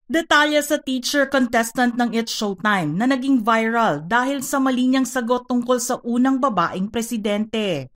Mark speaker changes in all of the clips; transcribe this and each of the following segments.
Speaker 1: Detalye sa teacher contestant ng It's Showtime na naging viral dahil sa mali niyang sagot tungkol sa unang babaeng presidente.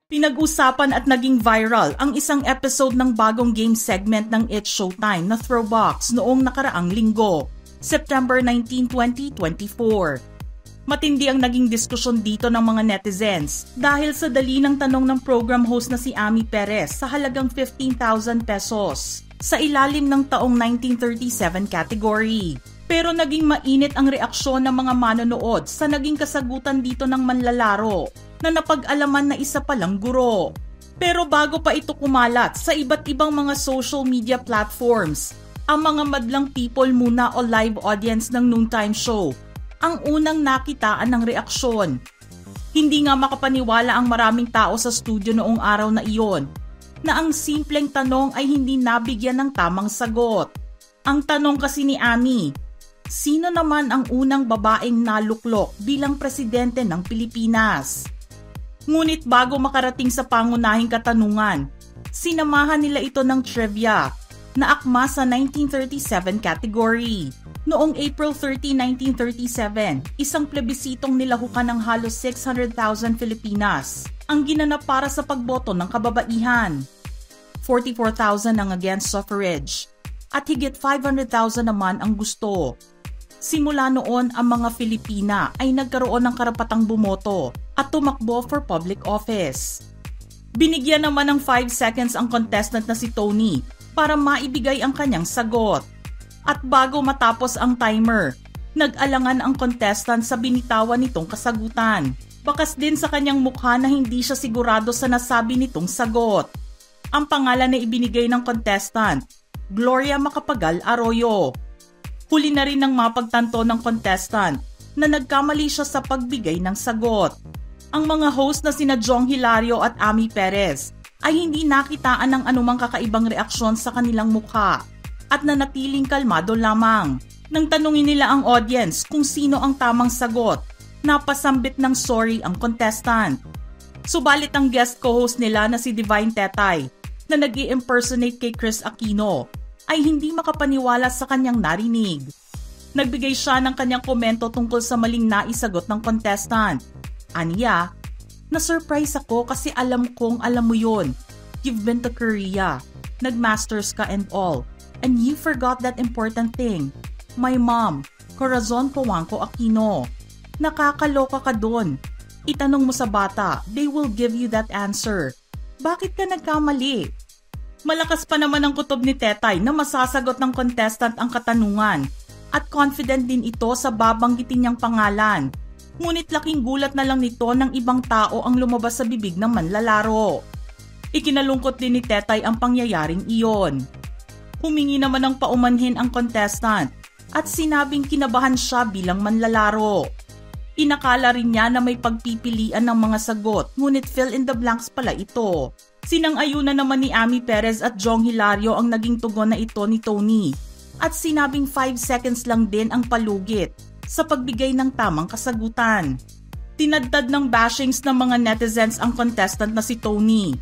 Speaker 1: Pinag-usapan at naging viral ang isang episode ng bagong game segment ng It's Showtime na Throwbox noong nakaraang linggo, September 19, 2024. Matindi ang naging diskusyon dito ng mga netizens dahil sa dali ng tanong ng program host na si Ami Perez sa halagang 15,000 pesos sa ilalim ng taong 1937 category. Pero naging mainit ang reaksyon ng mga manonood sa naging kasagutan dito ng manlalaro na napag-alaman na isa palang guro. Pero bago pa ito kumalat sa iba't ibang mga social media platforms, ang mga madlang people muna o live audience ng noontime show ang unang nakitaan ng reaksyon. Hindi nga makapaniwala ang maraming tao sa studio noong araw na iyon na ang simpleng tanong ay hindi nabigyan ng tamang sagot. Ang tanong kasi ni Ami, sino naman ang unang babaeng naluklok bilang presidente ng Pilipinas? Ngunit bago makarating sa pangunahing katanungan, sinamahan nila ito ng trivia na akma sa 1937 category. Noong April 30, 1937, isang plebisitong nilahukan ng halos 600,000 Filipinas ang ginanap para sa pagboto ng kababaihan. 44,000 ang against suffrage at higit 500,000 naman ang gusto. Simula noon, ang mga Filipina ay nagkaroon ng karapatang bumoto at tumakbo for public office. Binigyan naman ng 5 seconds ang contestant na si Tony para maibigay ang kanyang sagot. At bago matapos ang timer, nag-alangan ang contestant sa binitawan nitong kasagutan. Bakas din sa kanyang mukha na hindi siya sigurado sa nasabi nitong sagot. Ang pangalan na ibinigay ng contestant, Gloria Macapagal Arroyo. Huli na rin ng mapagtanto ng contestant na nagkamali siya sa pagbigay ng sagot. Ang mga host na sina Jong Hilario at Ami Perez ay hindi nakitaan ng anumang kakaibang reaksyon sa kanilang mukha at nanatiling kalmado lamang. Nang tanungin nila ang audience kung sino ang tamang sagot, napasambit ng sorry ang contestant. Subalit ang guest co-host nila na si Divine Tetay na nag-i-impersonate kay Chris Aquino ay hindi makapaniwala sa kanyang narinig. Nagbigay siya ng kanyang komento tungkol sa maling naisagot ng contestant. Aniya, na-surprise ako kasi alam kong alam mo yun. You've been to Korea, nag-masters ka and all, and you forgot that important thing. My mom, Corazon Poangco Aquino. Nakakaloka ka dun. Itanong mo sa bata, they will give you that answer. Bakit ka nagkamali? Malakas pa naman ang kutob ni Tetay na masasagot ng contestant ang katanungan at confident din ito sa babanggitin niyang pangalan. Ngunit laking gulat na lang nito ng ibang tao ang lumabas sa bibig ng manlalaro. Ikinalungkot din ni Tetay ang pangyayaring iyon. Humingi naman ng paumanhin ang contestant at sinabing kinabahan siya bilang manlalaro. Inakala rin niya na may pagpipilian ng mga sagot, ngunit fill in the blanks pala ito. Sinang-ayunan naman ni Ami Perez at Jong Hilario ang naging tugon na ito ni Tony at sinabing 5 seconds lang din ang palugit sa pagbigay ng tamang kasagutan. Tinadtad ng bashings ng mga netizens ang contestant na si Tony.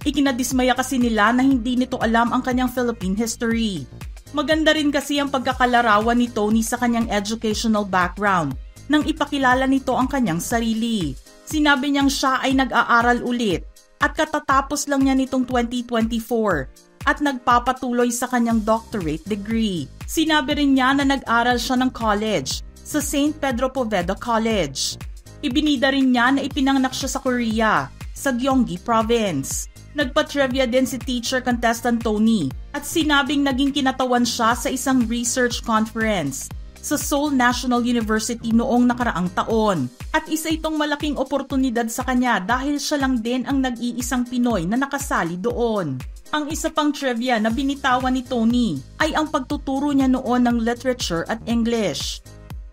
Speaker 1: Ikinadismaya kasi nila na hindi nito alam ang kanyang Philippine history. Maganda rin kasi ang pagkakalarawan ni Tony sa kanyang educational background nang ipakilala nito ang kanyang sarili. Sinabi niyang siya ay nag-aaral ulit at katatapos lang niya nitong 2024 at nagpapatuloy sa kanyang doctorate degree. Sinabi rin niya na nag-aral siya ng college sa St. Pedro Poveda College. Ibinida rin niya na ipinanganak siya sa Korea, sa Gyeonggi Province. Nagpa-trivia din si teacher contestant Tony at sinabing naging kinatawan siya sa isang research conference sa Seoul National University noong nakaraang taon. At isa itong malaking oportunidad sa kanya dahil siya lang din ang nag-iisang Pinoy na nakasali doon. Ang isa pang trivia na binitawan ni Tony ay ang pagtuturo niya noon ng literature at English.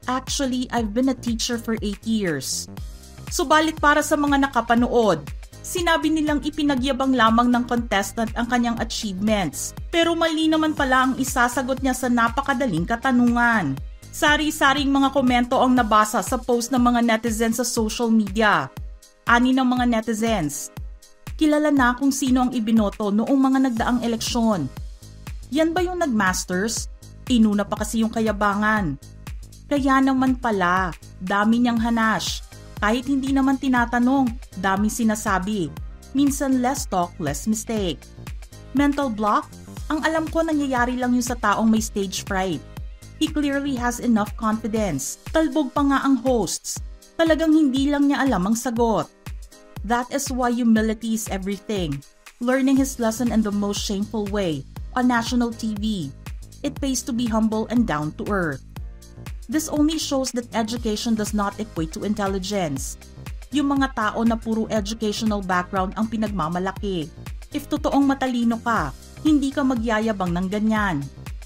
Speaker 1: Actually, I've been a teacher for 8 years. Subalit para sa mga nakapanood, sinabi nilang ipinagyabang lamang ng contestant ang kanyang achievements. Pero mali naman pala ang isasagot niya sa napakadaling katanungan. Sari-saring mga komento ang nabasa sa post ng mga netizens sa social media. Ani ng mga netizens, kilala na kung sino ang ibinoto noong mga nagdaang eleksyon. Yan ba yung nagmasters? Inuna pa kasi yung kayabangan. Kaya naman pala, dami niyang hanash. Kahit hindi naman tinatanong, dami sinasabi. Minsan less talk, less mistake. Mental block? Ang alam ko nangyayari lang yun sa taong may stage fright. He clearly has enough confidence. Talbog pa nga ang hosts. Talagang hindi lang niya alam ang sagot. That is why humility is everything. Learning his lesson in the most shameful way, on national TV. It pays to be humble and down to earth. This only shows that education does not equate to intelligence. Yung mga tao na puro educational background ang pinagmamalaki. If totoong matalino ka, hindi ka magyayabang ng ganyan.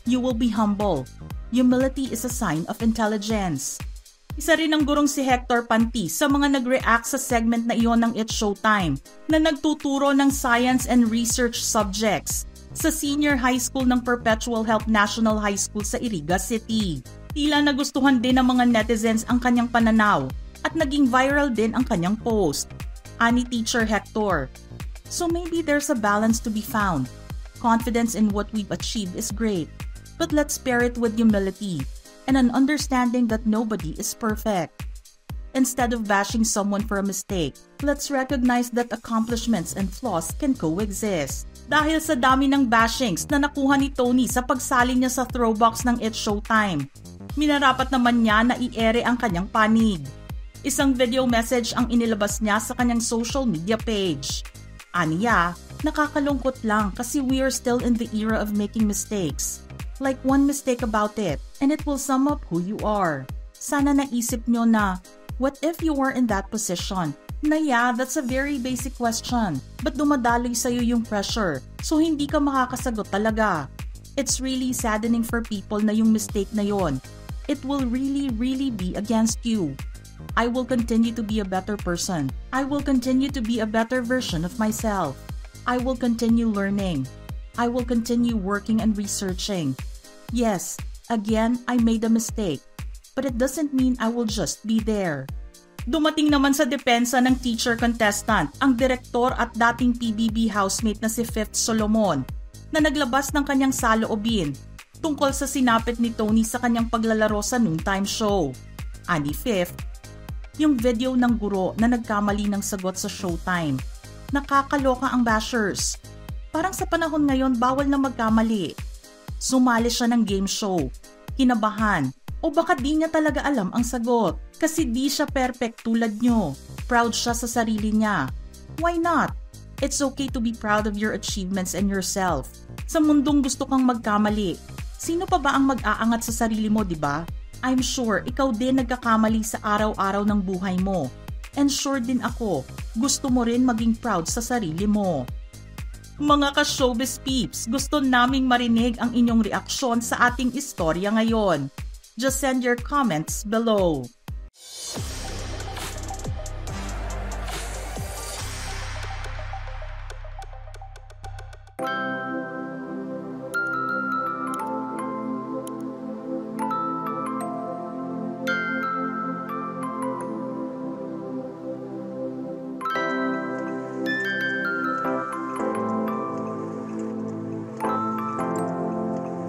Speaker 1: You will be humble. Humility is a sign of intelligence. Isa rin ang gurong si Hector Panti sa mga nag-react sa segment na iyon ng It's Showtime na nagtuturo ng science and research subjects sa senior high school ng Perpetual Help National High School sa Iriga City. Tila nagustuhan din ng mga netizens ang kanyang pananaw at naging viral din ang kanyang post. Ani Teacher Hector. So maybe there's a balance to be found. Confidence in what we've achieved is great, but let's pair it with humility and an understanding that nobody is perfect. Instead of bashing someone for a mistake, let's recognize that accomplishments and flaws can coexist. Dahil sa dami ng bashings na nakuha ni Tony sa pagsali niya sa throwbox ng It's Showtime, minarapat naman niya na i-ere ang kanyang panig. Isang video message ang inilabas niya sa kanyang social media page. Aniya, nakakalungkot lang kasi we are still in the era of making mistakes. Like one mistake about it, and it will sum up who you are. Sana naisip nyo na, what if you were in that position? Na yeah, that's a very basic question. But dumadaloy sa'yo yung pressure, so hindi ka makakasagot talaga. It's really saddening for people na yung mistake na yon. It will really be against you. I will continue to be a better person. I will continue to be a better version of myself. I will continue learning. I will continue working and researching. Yes, again, I made a mistake. But it doesn't mean I will just be there. Dumating naman sa depensa ng teacher contestant ang direktor at dating PBB housemate na si Fifth Solomon na naglabas ng kanyang saloobin tungkol sa sinapit ni Tony sa kanyang paglalaro sa noontime show. Ani Fifth, yung video ng guro na nagkamali ng sagot sa Showtime. Nakakaloka ang bashers. Parang sa panahon ngayon bawal na magkamali. Sumali siya ng game show, kinabahan, o baka di niya talaga alam ang sagot kasi di siya perfect tulad nyo. Proud siya sa sarili niya. Why not? It's okay to be proud of your achievements and yourself. Sa mundong gusto kang magkamali, sino pa ba ang mag-aangat sa sarili mo, di ba? I'm sure ikaw din nagkakamali sa araw-araw ng buhay mo. And sure din ako, gusto mo rin maging proud sa sarili mo. Mga ka-showbiz peeps, gusto naming marinig ang inyong reaksyon sa ating istorya ngayon. Just send your comments below.